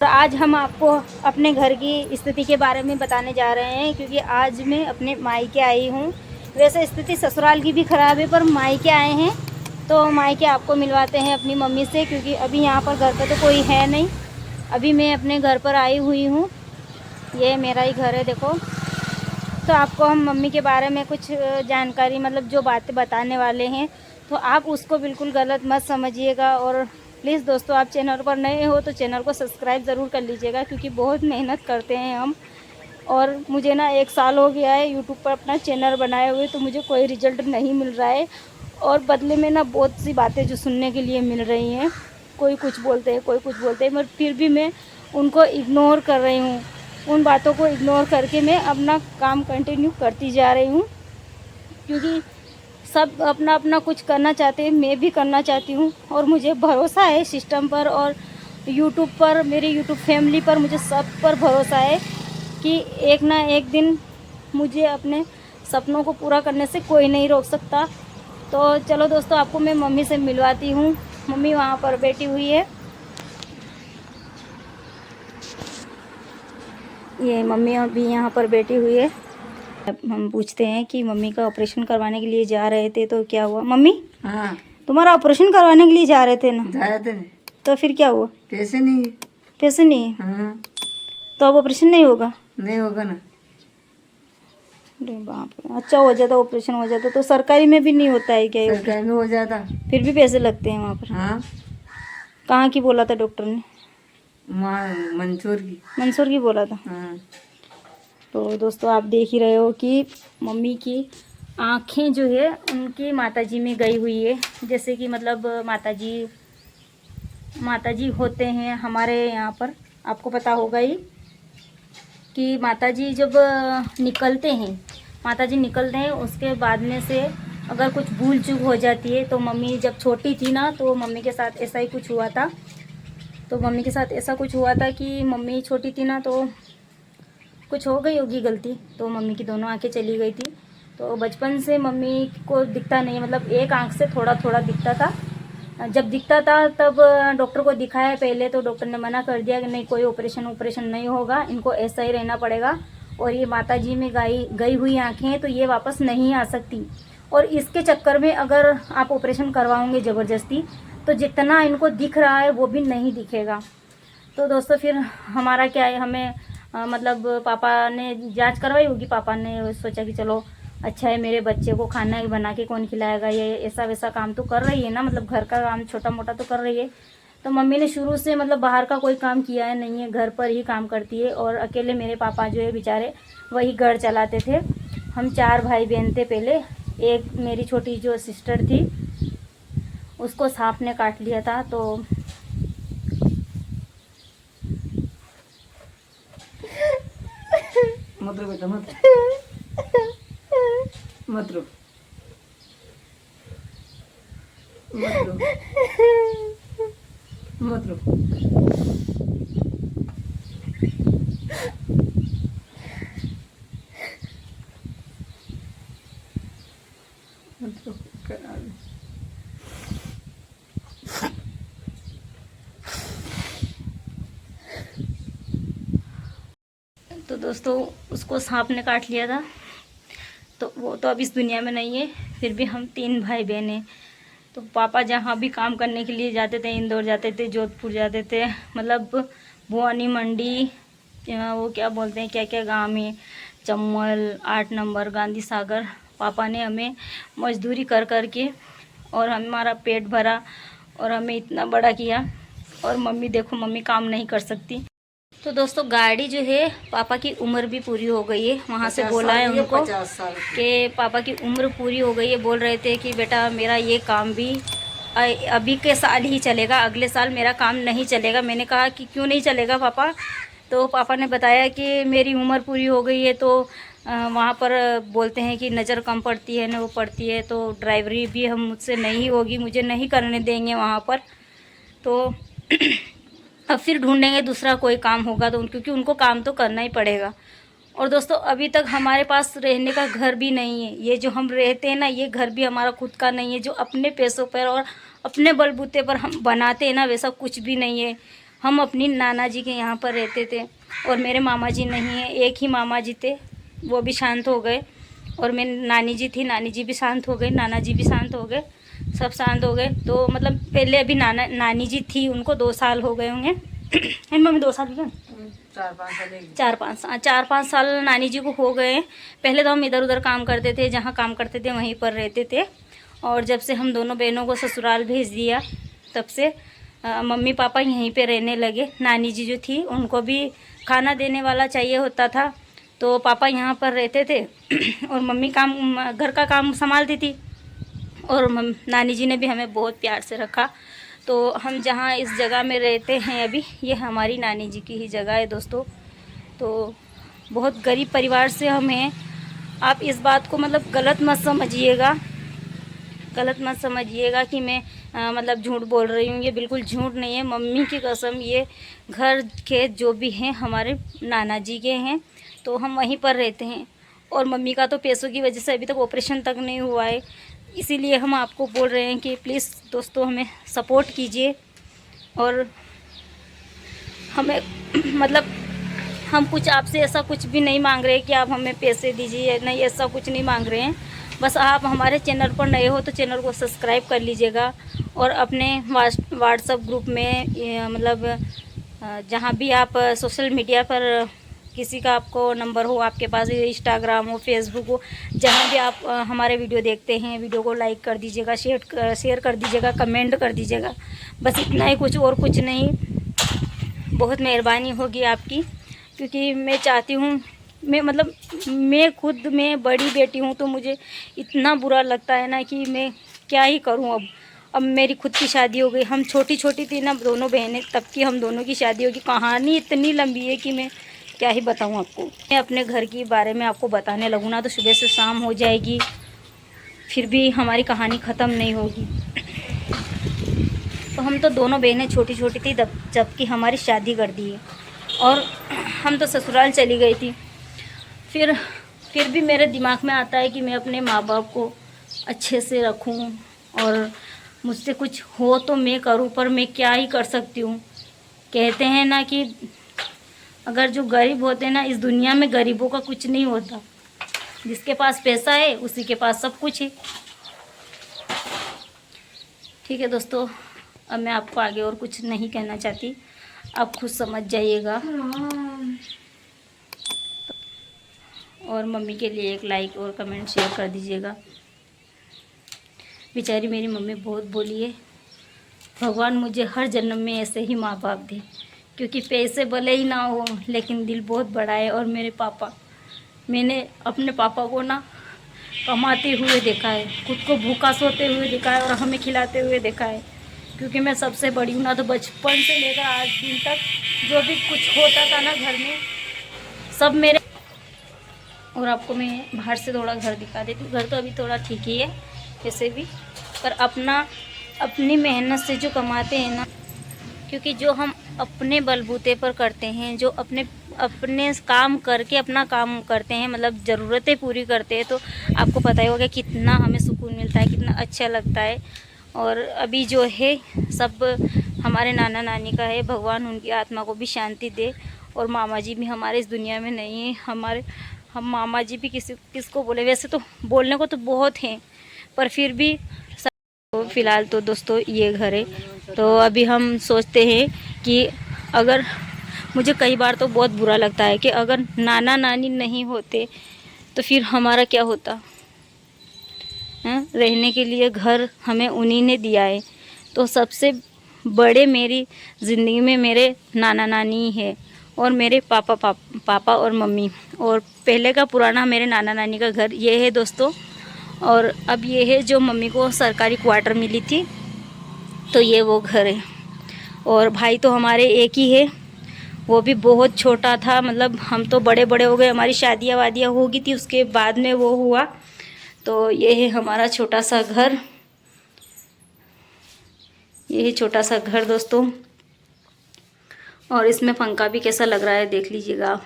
तो आज हम आपको अपने घर की स्थिति के बारे में बताने जा रहे हैं, क्योंकि आज मैं अपने मायके आई हूँ। वैसे स्थिति ससुराल की भी ख़राब है, पर मायके आए हैं तो मायके आपको मिलवाते हैं अपनी मम्मी से, क्योंकि अभी यहाँ पर घर पे तो कोई है नहीं। अभी मैं अपने घर पर आई हुई हूँ, ये मेरा ही घर है देखो। तो आपको हम मम्मी के बारे में कुछ जानकारी, मतलब जो बातें बताने वाले हैं, तो आप उसको बिल्कुल गलत मत समझिएगा। और प्लीज़ दोस्तों, आप चैनल पर नए हो तो चैनल को सब्सक्राइब ज़रूर कर लीजिएगा, क्योंकि बहुत मेहनत करते हैं हम। और मुझे ना 1 साल हो गया है यूट्यूब पर अपना चैनल बनाए हुए, तो मुझे कोई रिजल्ट नहीं मिल रहा है। और बदले में ना बहुत सी बातें जो सुनने के लिए मिल रही हैं, कोई कुछ बोलते हैं, कोई कुछ बोलते हैं, मगर फिर भी मैं उनको इग्नोर कर रही हूँ। उन बातों को इग्नोर करके मैं अपना काम कंटिन्यू करती जा रही हूँ, क्योंकि सब अपना अपना कुछ करना चाहते हैं, मैं भी करना चाहती हूँ। और मुझे भरोसा है सिस्टम पर और यूट्यूब पर, मेरी यूट्यूब फैमिली पर, मुझे सब पर भरोसा है कि एक ना एक दिन मुझे अपने सपनों को पूरा करने से कोई नहीं रोक सकता। तो चलो दोस्तों, आपको मैं मम्मी से मिलवाती हूँ। मम्मी वहाँ पर बैठी हुई है, ये मम्मी अभी यहाँ पर बैठी हुई है। अब हम पूछते हैं कि मम्मी का ऑपरेशन करवाने के लिए जा रहे थे तो क्या हुआ। मम्मी, हाँ, तुम्हारा ऑपरेशन करवाने के लिए जा रहे थे ना, जाया थे। तो फिर क्या हुआ? पैसे नहीं। पैसे नहीं है हाँ, तो अब ऑपरेशन नहीं होगा? नहीं होगा ना। अरे बाप रे, अच्छा हो जाता, ऑपरेशन हो जाता तो। सरकारी में भी नहीं होता है क्या ये ऑपरेशन? सरकार में हो जाता। फिर भी पैसे लगते हैं वहाँ पर। हाँ, कहाँ की बोला था डॉक्टर ने? मंसूर की। मंसूर की बोला था। हाँ, तो दोस्तों, आप देख ही रहे हो कि मम्मी की आँखें जो है उनकी माताजी में गई हुई है। जैसे कि मतलब माताजी होते हैं हमारे यहाँ पर, आपको पता होगा ही कि माताजी जब निकलते हैं उसके बाद में से अगर कुछ भूल चूक हो जाती है, तो मम्मी जब छोटी थी ना, तो मम्मी के साथ ऐसा ही कुछ हुआ था। कि मम्मी छोटी थी ना, तो कुछ हो गई होगी गलती, तो मम्मी की दोनों आंखें चली गई थी। तो बचपन से मम्मी को दिखता नहीं, मतलब एक आंख से थोड़ा थोड़ा दिखता था। जब दिखता था तब डॉक्टर को दिखाया पहले, तो डॉक्टर ने मना कर दिया कि नहीं, कोई ऑपरेशन नहीं होगा, इनको ऐसा ही रहना पड़ेगा। और ये माताजी में गई हुई आंखें हैं, तो ये वापस नहीं आ सकती। और इसके चक्कर में अगर आप ऑपरेशन करवाओगे ज़बरदस्ती, तो जितना इनको दिख रहा है वो भी नहीं दिखेगा। तो दोस्तों, फिर हमारा क्या है, हमें मतलब पापा ने जांच करवाई होगी, पापा ने सोचा कि चलो अच्छा है, मेरे बच्चे को खाना बना के कौन खिलाएगा, ये ऐसा वैसा काम तो कर रही है ना, मतलब घर का काम छोटा मोटा तो कर रही है। तो मम्मी ने शुरू से मतलब बाहर का कोई काम किया है नहीं है, घर पर ही काम करती है। और अकेले मेरे पापा जो है बेचारे, वही घर चलाते थे। हम 4 भाई बहन थे पहले। एक मेरी छोटी जो सिस्टर थी, उसको सांप ने काट लिया था। तो मत रो बेटा, मत मत रो, मत रो, मत रो। मत रो, करा दे। तो दोस्तों, उसको सांप ने काट लिया था, तो वो तो अब इस दुनिया में नहीं है। फिर भी हम 3 भाई बहन हैं। तो पापा जहाँ भी काम करने के लिए जाते थे, इंदौर जाते थे, जोधपुर जाते थे, मतलब भुवानी मंडी, वो क्या बोलते हैं, क्या क्या गांव में, चम्मल, 8 नंबर, गांधी सागर, पापा ने हमें मजदूरी कर कर के और हमारा पेट भरा और हमें इतना बड़ा किया। और मम्मी देखो, मम्मी काम नहीं कर सकती। तो दोस्तों, गाड़ी जो है, पापा की उम्र भी पूरी हो गई है। वहाँ से बोला है उनको 50 साल कि पापा की उम्र पूरी हो गई है। बोल रहे थे कि बेटा, मेरा ये काम भी अभी के साल ही चलेगा, अगले साल मेरा काम नहीं चलेगा। मैंने कहा कि क्यों नहीं चलेगा पापा? तो पापा ने बताया कि मेरी उम्र पूरी हो गई है, तो वहाँ पर बोलते हैं कि नज़र कम पड़ती है ना, वो पड़ती है, तो ड्राइवरी भी हम मुझसे नहीं होगी, मुझे नहीं करने देंगे वहाँ पर। तो अब फिर ढूंढेंगे दूसरा कोई काम होगा तो, क्योंकि उनको काम तो करना ही पड़ेगा। और दोस्तों, अभी तक हमारे पास रहने का घर भी नहीं है। ये जो हम रहते हैं ना, ये घर भी हमारा खुद का नहीं है, जो अपने पैसों पर और अपने बलबूते पर हम बनाते हैं ना, वैसा कुछ भी नहीं है। हम अपनी नाना जी के यहाँ पर रहते थे और मेरे मामा जी नहीं है, एक ही मामा जी थे, वो भी शांत हो गए। और मेरी नानी जी थी, नानी जी भी शांत हो गए, नाना जी भी शांत हो गए, सब शांत हो गए। तो मतलब पहले अभी नानी जी थी, उनको 2 साल हो गए होंगे। मम्मी 2 साल भी क्या? 4-5 साल नानी जी को हो गए। पहले तो हम इधर उधर काम करते थे, जहाँ काम करते थे वहीं पर रहते थे। और जब से हम दोनों बहनों को ससुराल भेज दिया, तब से मम्मी पापा यहीं पे रहने लगे। नानी जी जो थी उनको भी खाना देने वाला चाहिए होता था, तो पापा यहाँ पर रहते थे और मम्मी घर का काम संभालती थी। और नानी जी ने भी हमें बहुत प्यार से रखा। तो हम जहाँ इस जगह में रहते हैं अभी, ये हमारी नानी जी की ही जगह है दोस्तों। तो बहुत गरीब परिवार से हम हैं। आप इस बात को मतलब गलत मत समझिएगा कि मैं मतलब झूठ बोल रही हूँ। ये बिल्कुल झूठ नहीं है, मम्मी की कसम। ये घर के जो भी हैं हमारे नाना जी के हैं, तो हम वहीं पर रहते हैं। और मम्मी का तो पैसों की वजह से अभी तक ऑपरेशन तक नहीं हुआ है, इसीलिए हम आपको बोल रहे हैं कि प्लीज़ दोस्तों हमें सपोर्ट कीजिए। और हमें मतलब हम कुछ आपसे ऐसा कुछ भी नहीं मांग रहे कि आप हमें पैसे दीजिए, नहीं, ऐसा कुछ नहीं मांग रहे हैं। बस आप हमारे चैनल पर नए हो तो चैनल को सब्सक्राइब कर लीजिएगा। और अपने व्हाट्सएप ग्रुप में मतलब जहाँ भी आप सोशल मीडिया पर किसी का आपको नंबर हो आपके पास, इंस्टाग्राम हो, फेसबुक हो, जहाँ भी आप हमारे वीडियो देखते हैं, वीडियो को लाइक कर दीजिएगा, शेयर कर दीजिएगा, कमेंट कर दीजिएगा। बस इतना ही, कुछ और कुछ नहीं। बहुत मेहरबानी होगी आपकी, क्योंकि मैं चाहती हूँ, मैं खुद में बड़ी बेटी हूँ, तो मुझे इतना बुरा लगता है ना कि मैं क्या ही करूँ। अब मेरी खुद की शादी हो गई, हम छोटी छोटी थी ना दोनों बहनें, तब की हम दोनों की शादी होगी। कहानी इतनी लंबी है कि मैं क्या ही बताऊँ आपको। मैं अपने घर के बारे में आपको बताने लगूँ ना तो सुबह से शाम हो जाएगी, फिर भी हमारी कहानी ख़त्म नहीं होगी। तो हम तो दोनों बहनें छोटी छोटी थी जबकि हमारी शादी कर दी है, और हम तो ससुराल चली गई थी। फिर भी मेरे दिमाग में आता है कि मैं अपने माँ बाप को अच्छे से रखूं, और मुझसे कुछ हो तो मैं करूं, पर मैं क्या ही कर सकती हूँ। कहते हैं ना कि अगर जो गरीब होते हैं ना, इस दुनिया में गरीबों का कुछ नहीं होता। जिसके पास पैसा है उसी के पास सब कुछ है। ठीक है दोस्तों, अब मैं आपको आगे और कुछ नहीं कहना चाहती, आप खुद समझ जाइएगा। और मम्मी के लिए एक लाइक और कमेंट शेयर कर दीजिएगा। बेचारी मेरी मम्मी बहुत बोली है, भगवान मुझे हर जन्म में ऐसे ही माँ बाप दे, क्योंकि पैसे भले ही ना हो लेकिन दिल बहुत बड़ा है। और मेरे पापा, मैंने अपने पापा को ना कमाते हुए देखा है, खुद को भूखा सोते हुए देखा है और हमें खिलाते हुए देखा है। क्योंकि मैं सबसे बड़ी हूँ ना, तो बचपन से लेकर आज दिन तक जो भी कुछ होता था ना घर में, सब मेरे। और आपको मैं बाहर से थोड़ा घर दिखा देती हूँ। घर तो अभी थोड़ा ठीक ही है वैसे भी, पर अपनी मेहनत से जो कमाते हैं ना, क्योंकि जो हम अपने बलबूते पर करते हैं, जो अपने काम करके अपना काम करते हैं, मतलब ज़रूरतें पूरी करते हैं, तो आपको पता ही होगा कितना हमें सुकून मिलता है, कितना अच्छा लगता है। और अभी जो है सब हमारे नाना नानी का है, भगवान उनकी आत्मा को भी शांति दे। और मामा जी भी हमारे इस दुनिया में नहीं है। हम मामा जी भी किसको बोले, वैसे तो बोलने को तो बहुत हैं, पर फिर भी तो फ़िलहाल तो दोस्तों ये घर है। तो अभी हम सोचते हैं कि अगर, मुझे कई बार तो बहुत बुरा लगता है कि अगर नाना नानी नहीं होते तो फिर हमारा क्या होता है। रहने के लिए घर हमें उन्हीं ने दिया है, तो सबसे बड़े मेरी ज़िंदगी में मेरे नाना नानी है, और मेरे पापा और मम्मी। और पहले का पुराना मेरे नाना नानी का घर ये है दोस्तों। और अब ये है जो मम्मी को सरकारी क्वार्टर मिली थी, तो ये वो घर है। और भाई तो हमारे एक ही है, वो भी बहुत छोटा था, मतलब हम तो बड़े बड़े हो गए, हमारी शादियाँ वादियाँ हो गई थी, उसके बाद में वो हुआ। तो ये है हमारा छोटा सा घर, ये है छोटा सा घर दोस्तों। और इसमें पंखा भी कैसा लग रहा है देख लीजिएगा।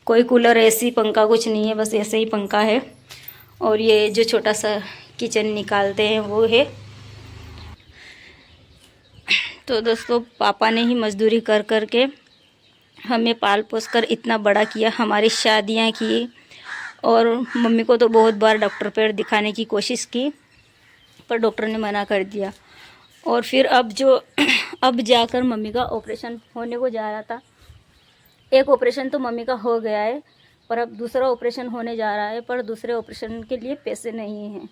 कोई कूलर एसी पंखा कुछ नहीं है, बस ऐसे ही पंखा है। और ये जो छोटा सा किचन निकालते हैं वो है। तो दोस्तों पापा ने ही मजदूरी कर कर के हमें पाल पोस कर इतना बड़ा किया, हमारी शादियां की, और मम्मी को तो बहुत बार डॉक्टर पर दिखाने की कोशिश की पर डॉक्टर ने मना कर दिया। और फिर अब जाकर मम्मी का ऑपरेशन होने को जा रहा था। एक ऑपरेशन तो मम्मी का हो गया है पर अब दूसरा ऑपरेशन होने जा रहा है, पर दूसरे ऑपरेशन के लिए पैसे नहीं हैं।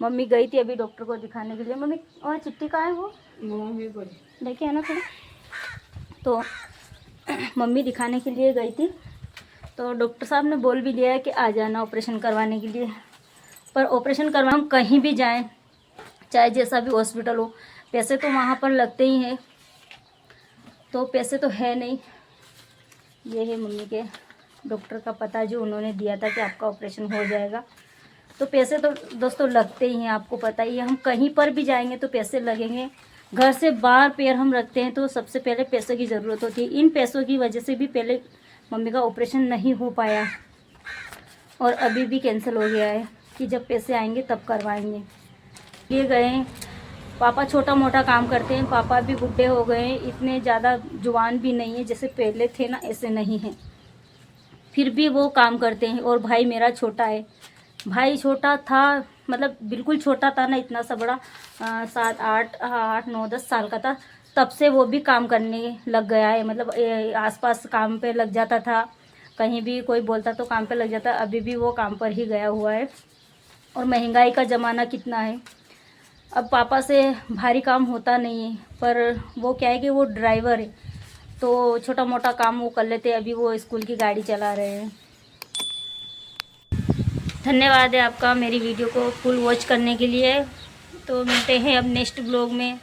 मम्मी गई थी अभी डॉक्टर को दिखाने के लिए। मम्मी और चिट्ठी कहाँ है वो लेके आना थोड़ा। तो मम्मी दिखाने के लिए गई थी तो डॉक्टर साहब ने बोल भी लिया है कि आ जाना ऑपरेशन करवाने के लिए। पर ऑपरेशन करवा हम कहीं भी जाएं, चाहे जैसा भी हॉस्पिटल हो, पैसे तो वहाँ पर लगते ही हैं। तो पैसे तो है नहीं। ये है मम्मी के डॉक्टर का पता जो उन्होंने दिया था कि आपका ऑपरेशन हो जाएगा। तो पैसे तो दोस्तों लगते ही हैं, आपको पता ही है। हम कहीं पर भी जाएंगे तो पैसे लगेंगे। घर से बाहर पैर हम रखते हैं तो सबसे पहले पैसों की ज़रूरत होती है। इन पैसों की वजह से भी पहले मम्मी का ऑपरेशन नहीं हो पाया और अभी भी कैंसिल हो गया है कि जब पैसे आएंगे तब करवाएंगे। ये गए पापा छोटा मोटा काम करते हैं, पापा भी बुढ़े हो गए हैं, इतने ज़्यादा जुवान भी नहीं है जैसे पहले थे ना, ऐसे नहीं हैं, फिर भी वो काम करते हैं। और भाई मेरा छोटा है, भाई छोटा था मतलब बिल्कुल छोटा था ना, इतना सा बड़ा 7 8 9 10 साल का था, तब से वो भी काम करने लग गया है। मतलब आसपास काम पे लग जाता था, कहीं भी कोई बोलता तो काम पे लग जाता। अभी भी वो काम पर ही गया हुआ है। और महंगाई का ज़माना कितना है, अब पापा से भारी काम होता नहीं है, पर वो क्या है कि वो ड्राइवर है तो छोटा मोटा काम वो कर लेते हैं। अभी वो स्कूल की गाड़ी चला रहे हैं। धन्यवाद है आपका मेरी वीडियो को फुल वॉच करने के लिए। तो मिलते हैं अब नेक्स्ट ब्लॉग में।